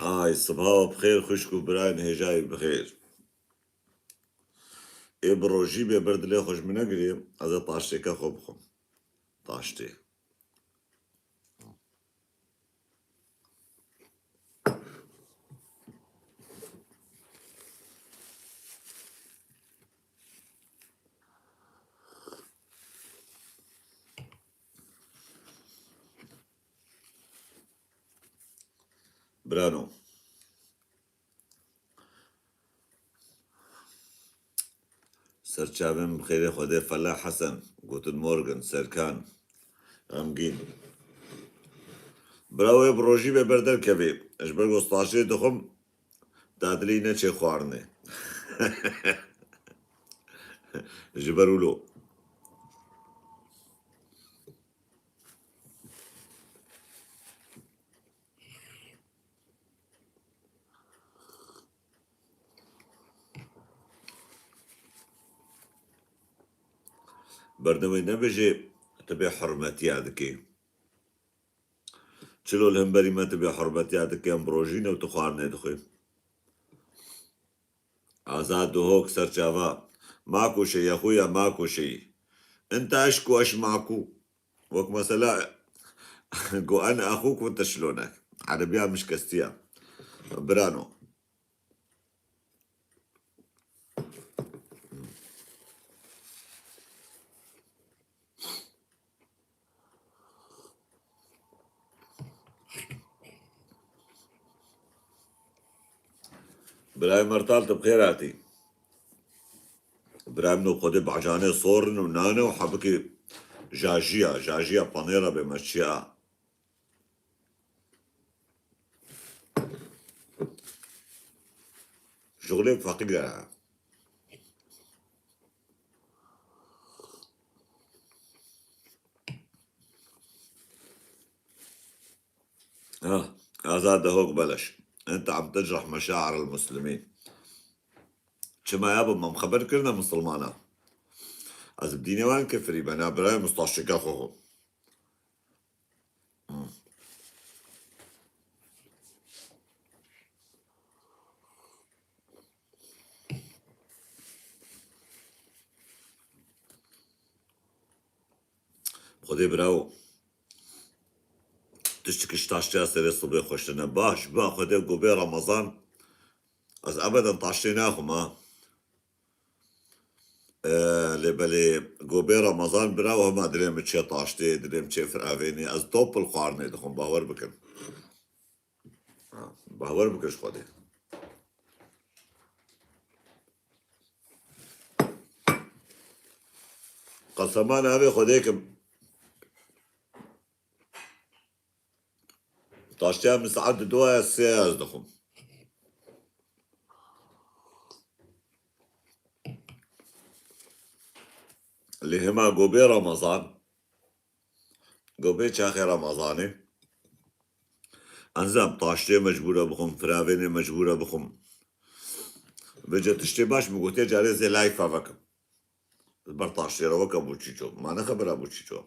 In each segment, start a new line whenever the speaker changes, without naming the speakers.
صباح بخير خوشكو براين هجاي بخير. بروجي برد لي خوش من اقري هذا طاشتي كخبخم طاشتي. برانو سرچاوم بخير خودي فلاح حسن جوتن مورغن سركان غمگين براوي بروجي بردل كبي اجبر قسطاشي دخم دادلينا چه خوارنه جبرولو بردوي نبجي تبي حرمتي عدكي چلو الهمبري ما تبي حرمتي عدكي ام بروجينا وتخوارنه دخي آزاد دهوك سرچاوا ماكو شي يا خويا ماكو شي انت اشكو اش معكو وك مثلا جو انا اخوك وانت شلونك عربية مش كستيا برانو براي مرتالت بخيراتي براي منو خودي بعجاني صورن ونانو وحبكي جاجية بانيرا بمشيئة شغلي فقيرة آزاد دهوك بلش انت عم تجرح مشاعر المسلمين شما يابا ما مخبر كلنا مسلمانا از بديني وين كفري بنا براي مستعشقا خوخو خودي براو تشتكي طاشتي سري صبي خوشنا باش با خودي قبي رمضان از ابدا طاشتيناخو ما لبلي قبي رمضان براو ما دريم تشي طاشتي دريم تشي فرافيني از توب القارني دخون باور بكن باور بكش خودي قسمان هذه خوديك طاشتيها من ساعات دواء السياز دخون اللي هما قبي رمضان قبي شاخي رمضاني انزم طاشتي مجبورة بخم فرافيني مجبورة بخم بجا تشتي باش مقوتي جاري زي لايفا بكم برطاشتي روك ابو تشيشو ما انا خبر ابو تشيشو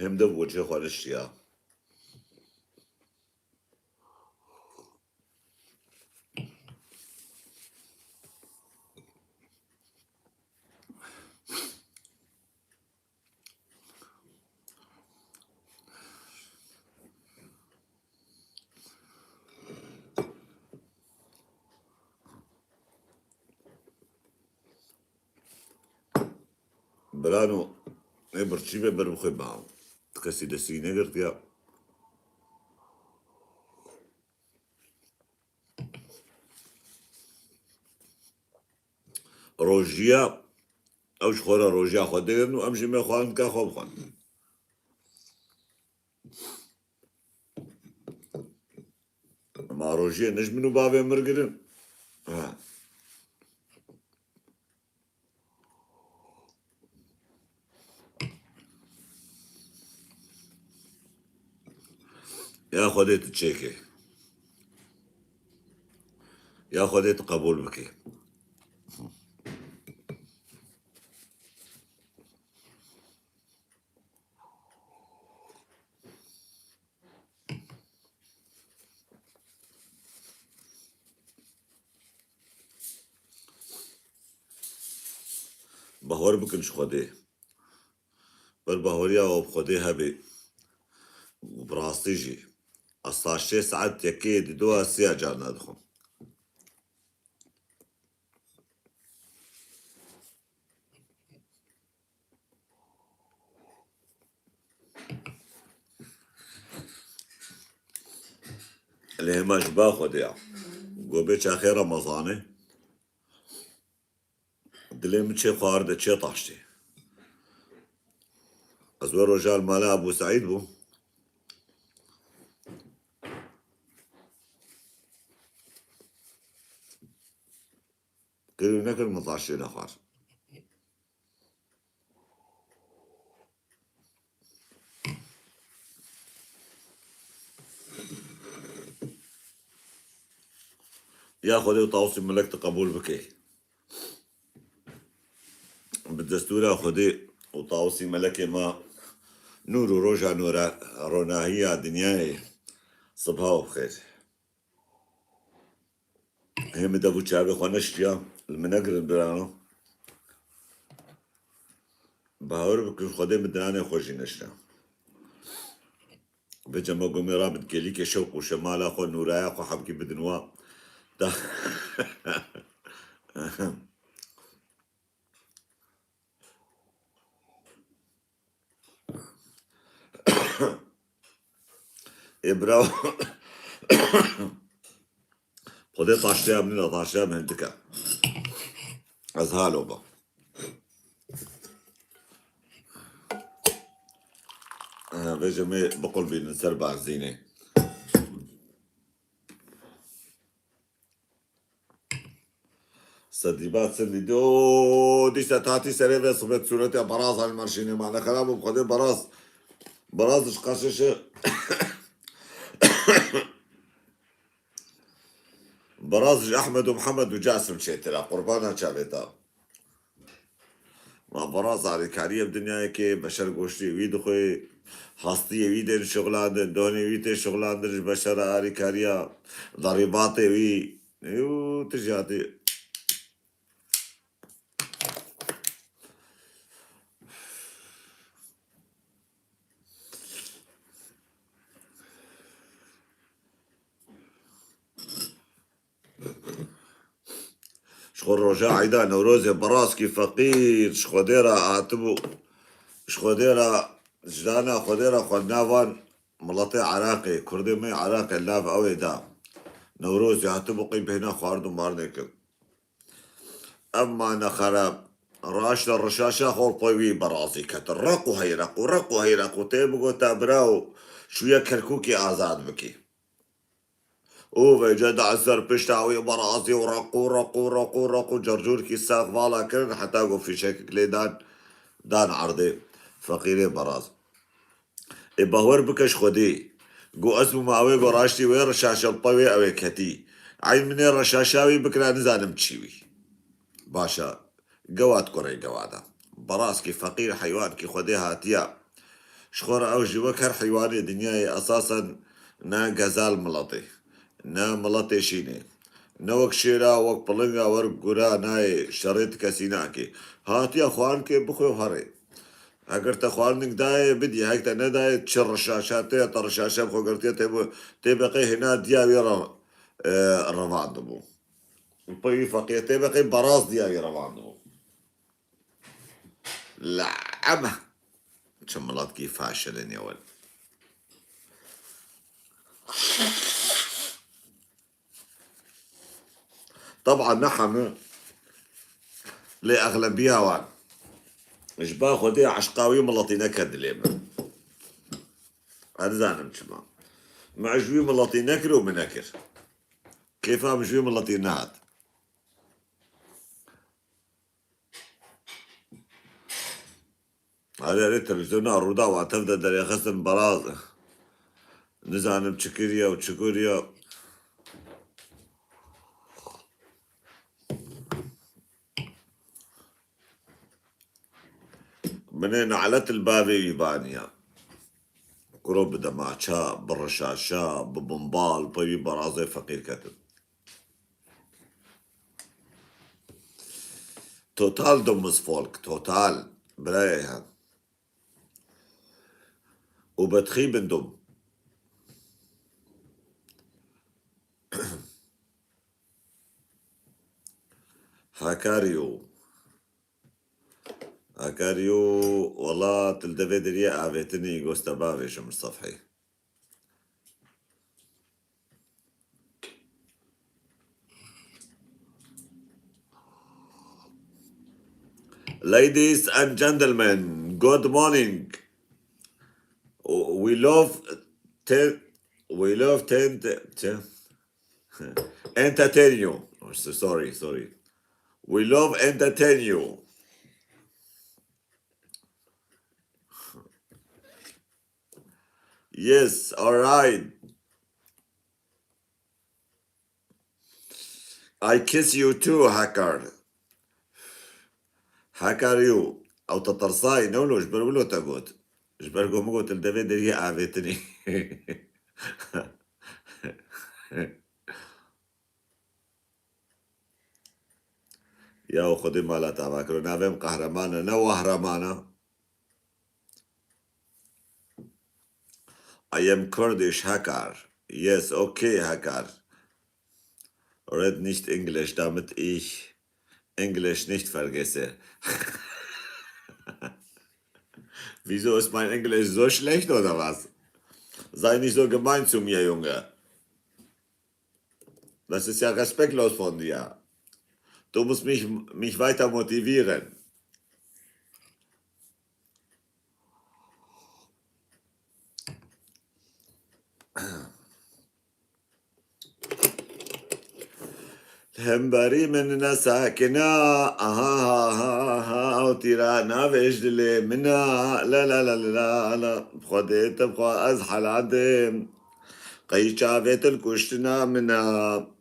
هم ده وجه خالش يا برانو برشيبه بربخي معه تكسي دسينه قلت يا روجيا اوش خورا روجيا خودين وامشي ما خوان كا خوب خان ما روجيا نجمنو بابي مرقرن يا خديت تشيكي يا خديت قبول بكي بهور بکنش خوده بر بهوریا و بخوده هبی براستی جی اصلا 6 ساعت یکی دو سیا جان ندخم اللي هماش باخد يعني قوبيتش اخي رمضاني دليم تشي خارد تشي طاشتي ازور رجال مالا ابو سعيد بو قالوا ناكل مطاشي الاخر ياخذ وطاوسي ملكت قبول بكي بالدستور ياخذ وطاوسي ملكي ما نور روجا نورا روناهية دنياي صبها بخير هي مدابو شابي خونشتيا المنقر البرانو بهور بكل خدي مدناني خوشي نشتا بجمع قومي رابط كليك شوق وشمال اخو نورايا اخو حبكي بدنوا ابراو خدي طاشتيا من طاشتيا من دكا ازهالو با بجمع بقول بين سربع زينه صديبات سندي دي ستاتي سريفة صبت سورتي براز على المرشيني معنا خلابه بخدي براز قشش براز احمد ومحمد وجاسم شيتلا قربانها شابتا ما براز على كاريه بدنيا كي بشر قوشتي ويد خوي هاستي ويد شغلان دوني ويد شغلان درج بشر على كاريه ضريباتي وي يو تجاتي شخور رجاء عيدا نوروز براسكي فقير شخوديرا عاتبو شخوديرا جدانا خوديرا خدنافان ملطي عراقي كردي مي عراقي لاف اوي دا نوروز يعتبو قيم هنا خواردو مارنيك اما انا خراب راش الرشاشة خور طيوي براسي كتر رقو هيرقو رقو هيرقو تيبقو تابراو شوية كركوكي آزاد بكي وفي عسر بشتاوي براسي ورقو رقو رقو رقو جرجور كي الساق فالا كرن حتى اقو في شكل دان عرضي فقيري براز بهور بكش خدي قو اسمو ماوي قو راشتي وين رشاشة الطوي اوي كتي عين مني رشاشاوي بكرا نزانم تشيوي باشا قوات كوري قوادا براسكي فقير حيوان كي خديها هاتيا شخور او جوكر حيواني دنياي اساسا نا غزال ملطي نا ملطي شيني نوك شيرا وك بلنگا ورق قرا ناي شريط كسيناكي هاتيا خوانكي بخو هري اگر تخوانك داي بدي هيك نداي تشر الشاشات طر الشاشة بخو قرتي تبقي هنا ديابي رفاندبو الطي فقيه تبقي براس ديابي رفاندبو لعبه شملات كيف فاشلين يا ولد طبعا نحن لأغلبية وان مش باخذ عشقاوي ملطينا كدليم هذا زانم شما مع جوي ملطينا كر ومنكر كيف هم جوي ملطينا هاد هذا التلفزيون الرضا وتبدا دري خسن براز نزانم تشكريا وتشكوريا منين علت البابي يبانيا كروب دماچا برشاشا ببنبال طيب برازي فقير كتب توتال دمز فولك توتال برايها وبتخي بندم هاكاريو والله تلدفيدريا افيتني جوستا بافيش من الصفحي. Ladies and gentlemen, good morning. We love ten, entertain you. Oh, sorry. We love entertain you. Yes, all right. I kiss you too, hacker. Hacker you. أو تطرصاي نولو جبرولو تقوت. جبرقو مقوت الدفيد هي عافتني. يا خدي مالا تاباكرو نافم قهرمانا نو هرمانا. I am Kurdish, hacker. Yes, okay, hacker. Red nicht Englisch, damit ich Englisch nicht vergesse. Wieso ist mein Englisch so schlecht oder was? Sei nicht so gemein zu mir, Junge. Das ist ja respektlos von dir. Du musst mich weiter motivieren. همبری من ساكنة وتيرانا بجدلي منا لا بخدي تبقى أزحل عدم قيشافت الكشتنا منا.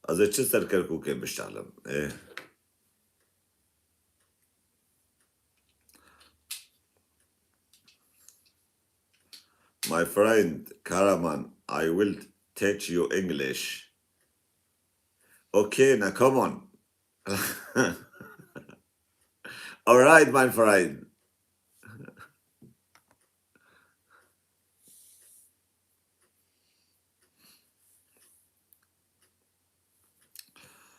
Also چه سرکرکوکه بشتغلم ايه. My friend Karaman, I will teach you English. Okay, now come on. All right, my friend.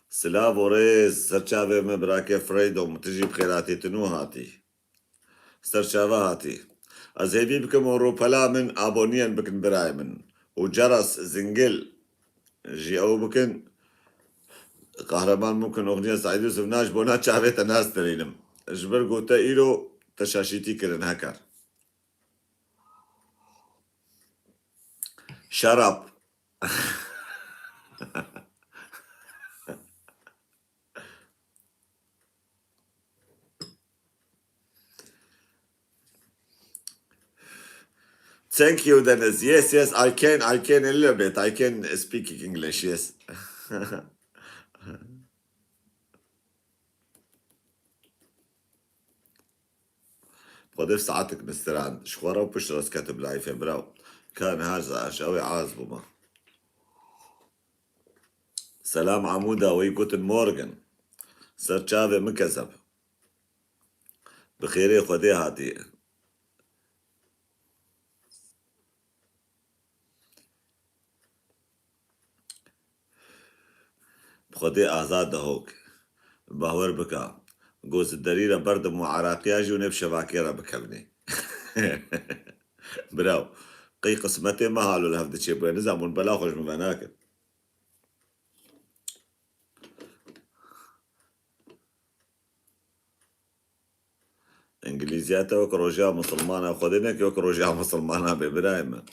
سلام وريز سرچاوه من براكه فريدوم تجيب خيراتي تنو هاتي سرچاوه هاتي از هيبي بكم وروبلا من ابونيان بكن براي من وجرس زنجل جي او بكن قهرمان ممكن اغنية سعيد يوسف ناش بونا چاوه ناس ترينم جبر قوتا ايرو تشاشيتي كرن هكر. Shut up. Thank you, Dennis. Yes, I can a little bit. I can speak English, yes. بضيف ساعتك نستران شخورة وبشرس كاتب لايف براو كان هذا أشاوي عازبما. سلام عمودة ويكوتن مورغن سرچاوي مكذب بخيري خدي هاتي بخدي آزاد دهوك باور بكا جوز الدريرة برد مو عراقياجي ونبشة باكيرة بكبني. براو قي قسمتي ما هالو لهفدة شيبوي نزامون بلا خوش مبناكن. انجليزياتا وك روجا مسلمانة خدينك وك روجا مسلمانة ببرايم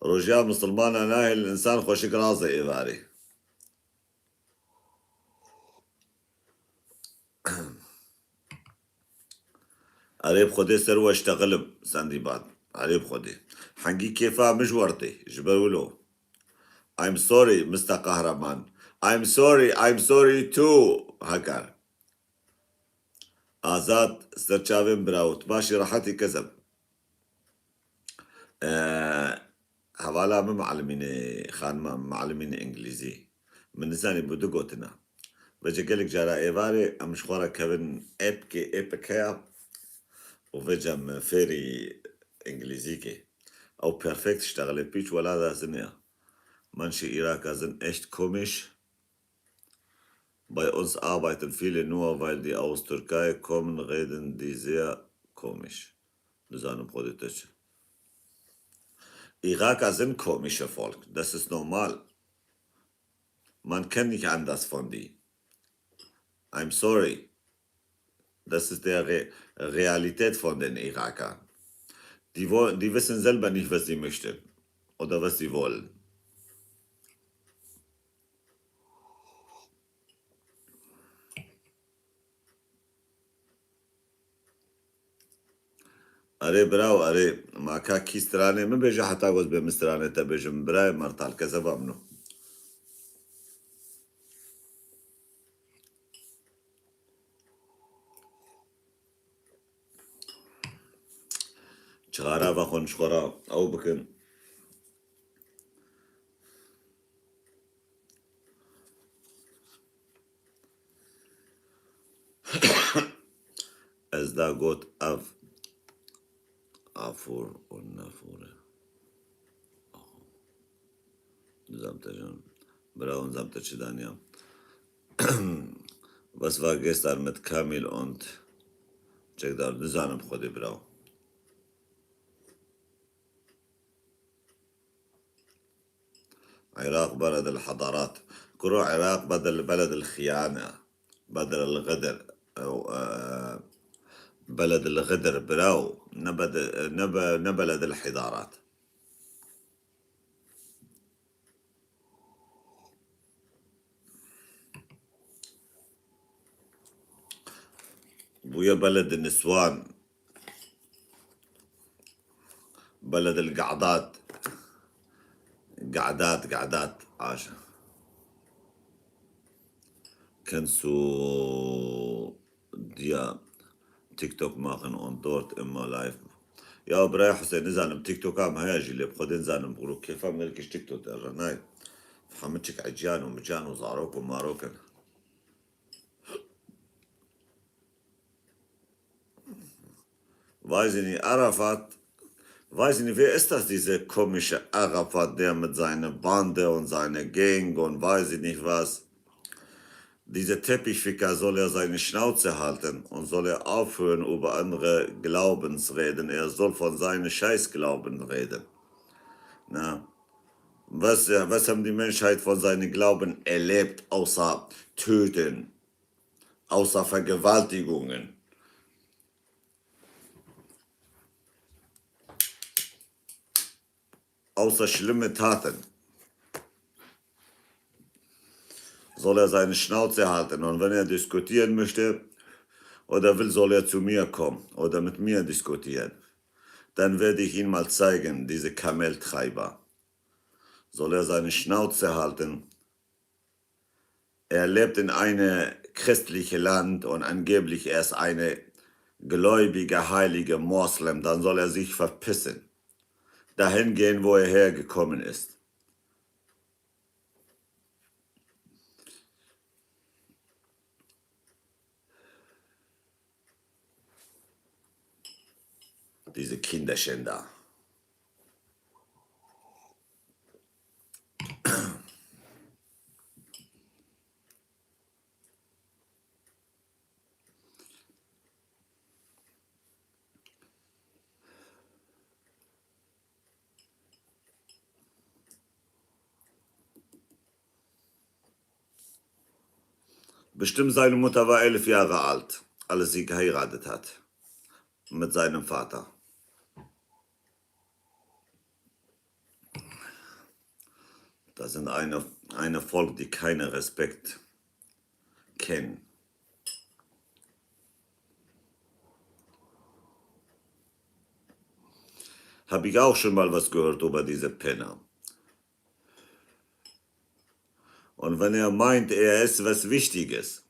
روجا مسلمانة ناهي الإنسان خوشك رازي إباري. عريب خدي سروة اشتغلب ساندي بعد عريب خدي حنجي كيفا مجورتي جبرولو. I'm sorry Mr. قهرمان. I'm sorry too هكر. آزاد سرچاوين براوت باشي راحتي كذب حوالا من معلمين خان معلمين إنجليزي من لساني بدقوتنا بجي قالك جارا إيفاري أمش خورا كابن إبكي إبكيا وفجم فيري إنجليزيكي أو بيرفكت اشتغل بيش ولا ذا سنيا manche Iraker sind echt komisch. Bei uns arbeiten viele nur, weil die aus Türkei kommen, reden die sehr komisch. Das ist eine Politik. Iraker sind komische Volk, das ist normal. Man kennt nicht anders von die. I'm sorry. Das ist der Realität von den Irakern. Die wissen selber nicht, was sie möchten oder was sie wollen. अरे براو अरे माका की straने में beja hata goz be mistrane te bejim bray martal kazabamno. شغارة بخون شغرا أو بكن از دا گوت اف افور و نفوره نظامتا جان براو نظامتا چدانیا was war gestern mit Kamil und Jackdar نزانم خودي براو عراق بلد الحضارات كرو عراق بدل بلد الخيانة بدل الغدر أو بلد الغدر براو نبلد الحضارات ويا بلد النسوان بلد القعدات قعدات عاشا كنسو ديا تيك توك machen und dort immer live يا براي حسين نزانم تيك توك عم هياجي اللي بخدين زانم بقولوا كيف ملكش تيك توك الرناي فحمتشك عجيان ومجان وزاروك وماروكن weiß ich nicht, Arafat, weiß ich nicht, wer ist das, diese komische Arafat, der mit seiner Bande und seiner Gang und weiß ich nicht was. Dieser Teppichficker soll ja seine Schnauze halten und soll er aufhören, über andere Glaubensreden. Er soll von seinen Scheißglauben reden. Na, was haben die Menschheit von seinen Glauben erlebt, außer Töten, außer Vergewaltigungen? Außer schlimme Taten. Soll er seine Schnauze halten und wenn er diskutieren möchte oder will, soll er zu mir kommen oder mit mir diskutieren. Dann werde ich ihn mal zeigen, diese Kameltreiber. Soll er seine Schnauze halten. Er lebt in einem christlichen Land und angeblich er ist eine gläubige, heilige Moslem. Dann soll er sich verpissen. Dahin gehen, wo er hergekommen ist. Diese Kinderschänder. Bestimmt seine Mutter war 11 Jahre alt, als sie geheiratet hat. Mit seinem Vater. Das sind eine Volk, die keinen Respekt kennen. Habe ich auch schon mal was gehört über diese Penner. Und wenn er meint, er ist was Wichtiges,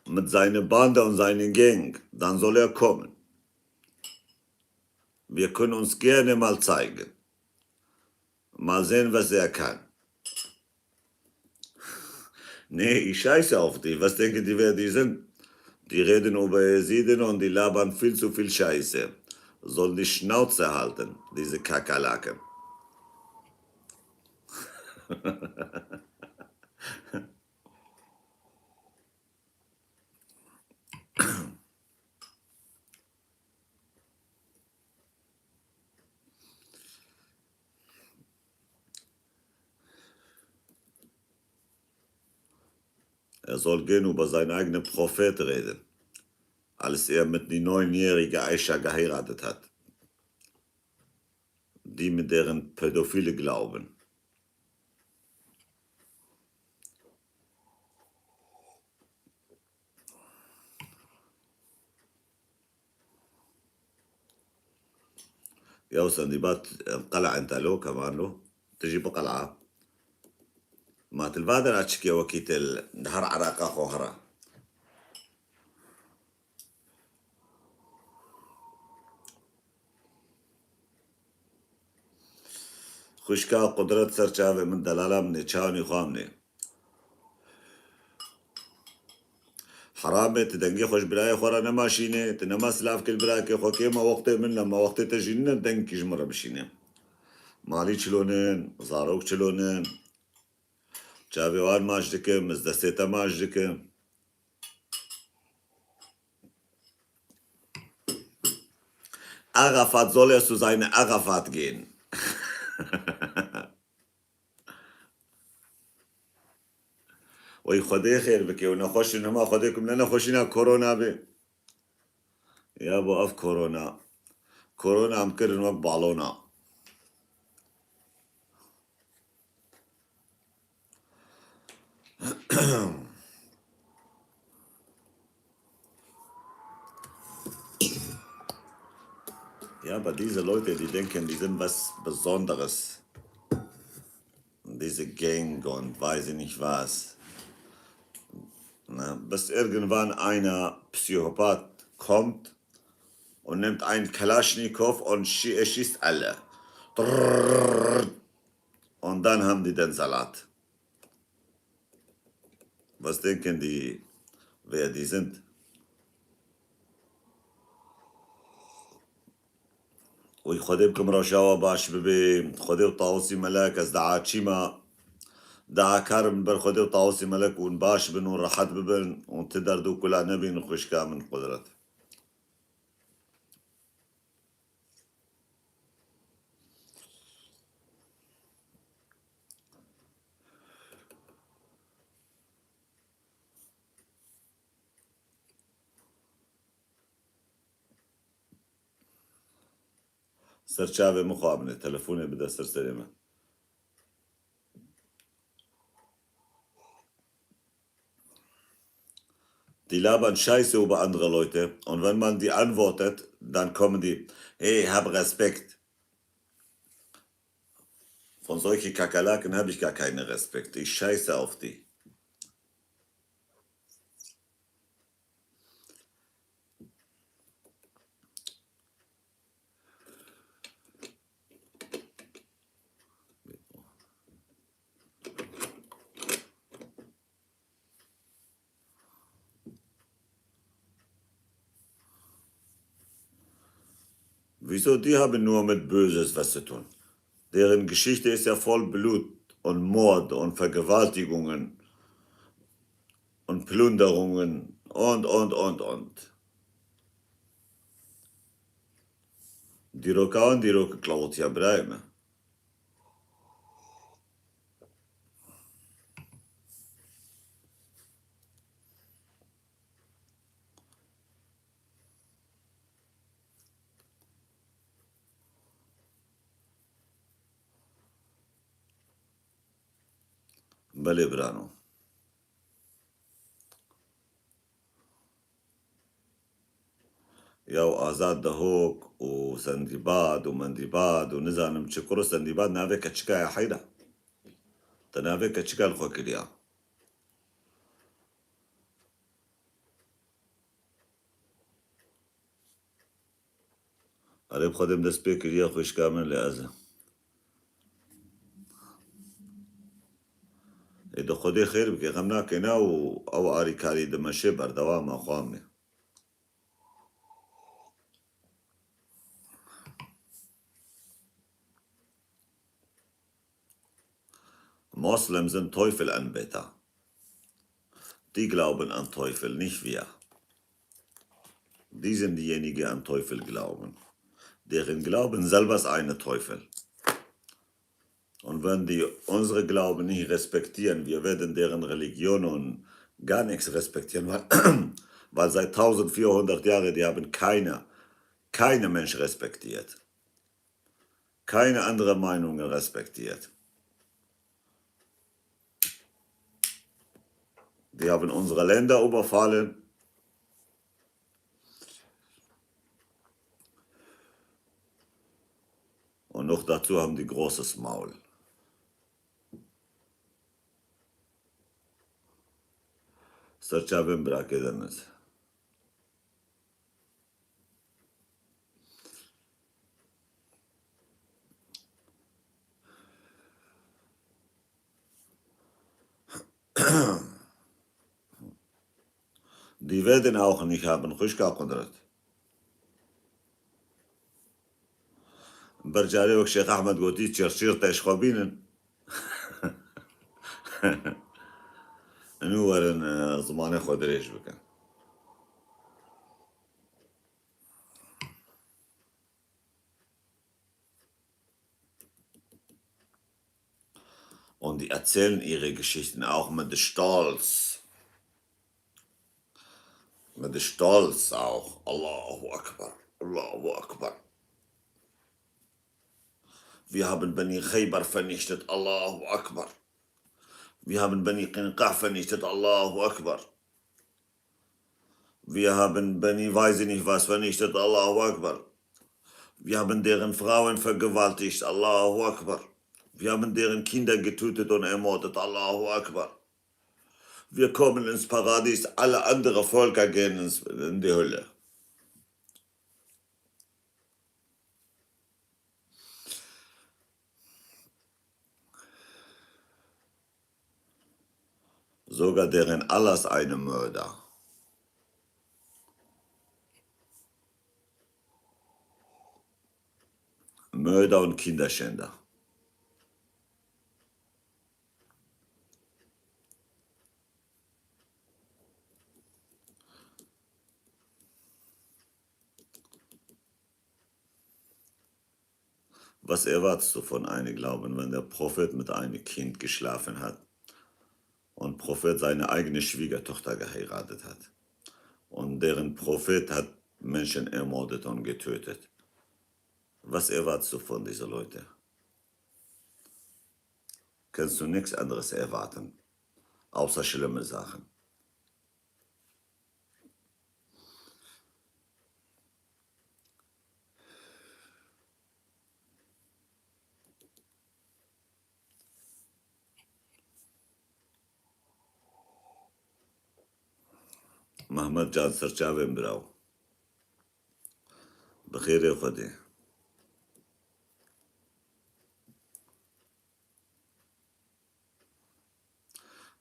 mit seiner Bande und seiner Gang, dann soll er kommen. Wir können uns gerne mal zeigen. Mal sehen, was er kann. Nee, ich scheiße auf die. Was denken die, wer die sind? Die reden über Jesiden und die labern viel zu viel Scheiße. Sollen die Schnauze halten, diese Kakerlaken. Er soll gehen über seinen eigenen Prophet reden, als er mit die 9-jährige Aisha geheiratet hat. Die mit deren Pädophile glauben. يا وسندبات قلعة انت له كمان له تجي بقلعة ما تلفادر اتشكي وكيت النهر عراقا خوهرا خشكا قدرت سرچاوه من دلالا من چاوني خوامني حرامه تدنگي خوش براي خورا نماشينه تنما سلاف كل براي كي خوكي ما وقت من ما وقت تجينا دنگي جمرة بشينه مالي چلونن زاروك چلونن چاوي وار ماش دكه مزدستيتا ماش دكه Arafat soll erst zu seiner Arafat gehen. وي خدي خير بك ونخش انما خديكم لنا خشينا كورونا بي يا ابو اف كورونا عم كرن وقت بعلونا Ja, aber diese Leute, die denken, die sind was Besonderes. Diese Gang und weiß ich nicht was. Na, bis irgendwann einer Psychopath kommt und nimmt einen Kalaschnikow und er schießt alle. Und dann haben die den Salat. Was denken die, wer die sind? ويخدمكم رشاوة باش ببي خديو طاوسي ملاك از دعا چيما دعا كارم بر خديو طاوسي ملاك ون باش بن ورحت ببن وتدر دو كلا نبي نخشكا من قدرت سرچاوي مقابلة تلفوني بدا سرسلمة Die labern Scheiße über andere Leute und wenn man die antwortet, dann kommen die, hey, hab Respekt. Von solchen Kakerlaken habe ich gar keinen Respekt. Ich scheiße auf die. Wieso? Die haben nur mit Böses was zu tun. Deren Geschichte ist ja voll Blut und Mord und Vergewaltigungen und Plünderungen und. Die Roka klaut ja Breime. Belebrano. ياو آزاد دهوك وسندباد ومندباد ونزانم تشكرو سندباد نافي كتشكا يا حيدا تنافي كتشكا الخوكليا הרי קודם דספיק יחו ישכמן לעזה. إذا خدي خير بكي غمنا كنا أو أري كاري دمشي بردوا ما خامني. Moslems sind Teufelanbeter. Die glauben an Teufel, nicht wir. Die sind diejenigen, die an Teufel glauben. Deren Glauben selber ist eine Teufel. Und wenn die unsere Glauben nicht respektieren, wir werden deren Religion und gar nichts respektieren, weil seit 1400 Jahren, die haben keine Mensch respektiert. Keine andere Meinungen respektiert. Die haben unsere Länder überfallen. Und noch dazu haben die großes Maul. Sarchavim brakedanet. Die werden auch nicht haben, Chushka Qudrat. برجاري وك شيخ أحمد قوتي تشرشير تشخوبين إنه ورن زمانه خدريش بكن. Und die erzählen ihre Geschichten auch mit Stolz. Mit Stolz auch. Allahu Akbar, Allahu Akbar. Wir haben Bani Khaybar vernichtet, Allahu Akbar. Wir haben Bani Qinqa vernichtet, Allahu Akbar. Wir haben Bani weiß ich nicht was vernichtet, Allahu Akbar. Wir haben deren Frauen vergewaltigt, Allahu Akbar. Wir haben deren Kinder getötet und ermordet, Allahu Akbar. Wir kommen ins Paradies, alle anderen Völker gehen in die Hölle. Sogar deren Allahs eine Mörder. Mörder und Kinderschänder. Was erwartest du von einem Glauben, wenn der Prophet mit einem Kind geschlafen hat und Prophet seine eigene Schwiegertochter geheiratet hat und deren Prophet hat Menschen ermordet und getötet? Was erwartest du von diesen Leuten? Kannst du nichts anderes erwarten, außer schlimme Sachen. محمد جان سرچاویم براو بخیر خودی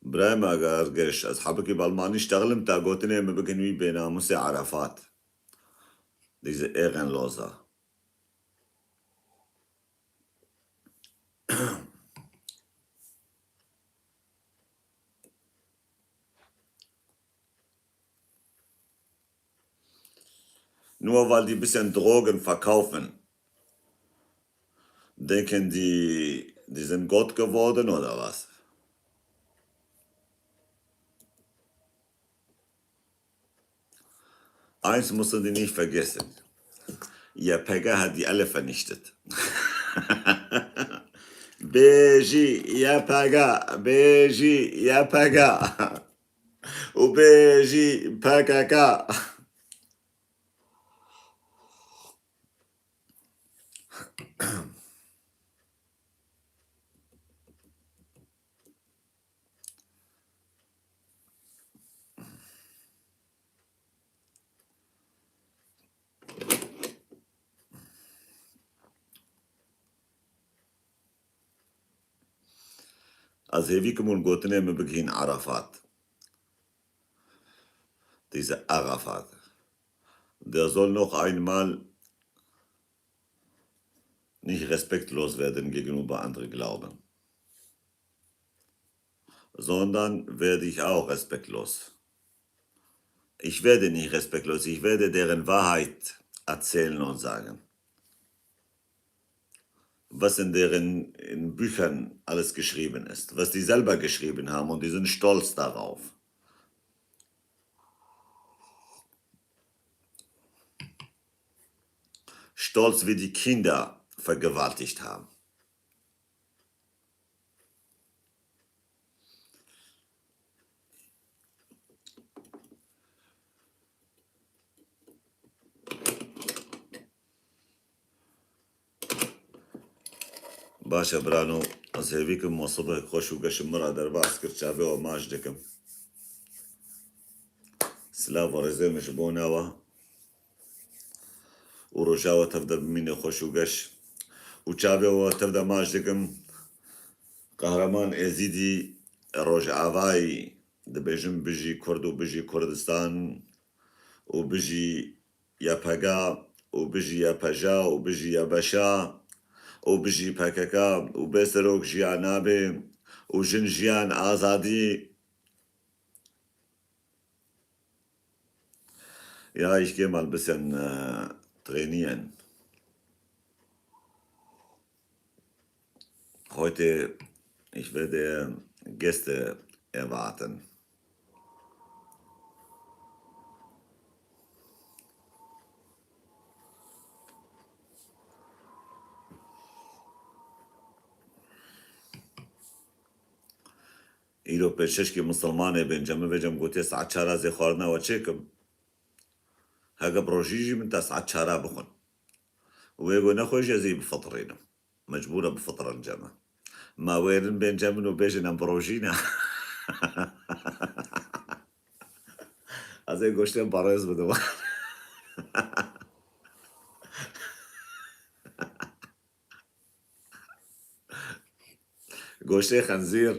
برايم أرجش أصحابك بالماني اشتغلم تاقوتني ما بكنوي بناموس عرفات diese Ehrenloser. Nur weil die ein bisschen Drogen verkaufen, denken die sind Gott geworden oder was? Eins mussten die nicht vergessen. Ihr Pegger hat die alle vernichtet. Beji, ya Pegger, Beji, ya Pegger. Ubeji, Pegger. از هیویکمون گوتنه مبگهین عرفات. Diese Arafat. Der soll noch einmal nicht respektlos werden gegenüber anderen Glauben, sondern werde ich auch respektlos. Ich werde nicht respektlos, ich werde deren Wahrheit erzählen und sagen. Was in deren in Büchern alles geschrieben ist, was die selber geschrieben haben und die sind stolz darauf. Stolz, wie die Kinder vergewaltigt haben. باشە بران و ئەس هێویکم مۆسڵە خۆش و گەشم مڕا دەرباس کرد چاوێەوە ماش دەکەم سلااو ڕێزێمش بۆ ناوە و ڕۆژاوە تەفدە بمینە خۆش و گەش و چاوێەوە تەفدە ماش دەکەم قەهرەمان ئێزیدی ڕۆژئاوای دەبێژم بژی کورد و بژی کوردستان و بژی یاپەگا و بژی یاپەژا و بژی یابەشا و بژی پەکەکە و بێسەرۆک ژیان نابێ و ژن ژیان ئازادی Ja, ich gehe mal ein bisschen trainieren. Heute, ich werde Gäste erwarten. ایرو پێشەشکی مسلمانێ بێنجەمە بێجەم گوتێ سعات چارازێ خواردنەوە چێکم هەگە ڕۆژیژی من تا سعات چارا بخۆن وێگۆ نەخۆشیێزی بفەتڕێنم مەجبورە بفەتڕەن جەمە ماوێرن بێنجە من و بێژن ئەم بڕۆژینە ئەزێ گۆشتێن بەڕێز بدەوە گۆشتێ خەنزیر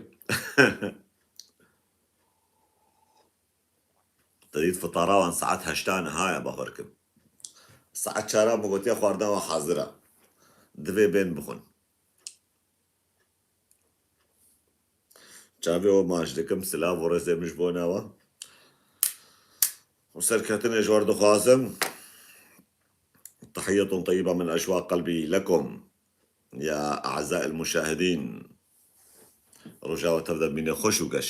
تريد فطراوان ساعات هشتان هاي بخوركم ساعات چارا مگوتیا خواردنەوە حازرە divê bên bixwin çavê maş dikim silav û rêzê min ji bo nawe û serketinê ji we dixwazim تحية طيبة من أشواق قلبي لكم يا أعزائي المشاهدين رجاء تبدأ مني خوش وقش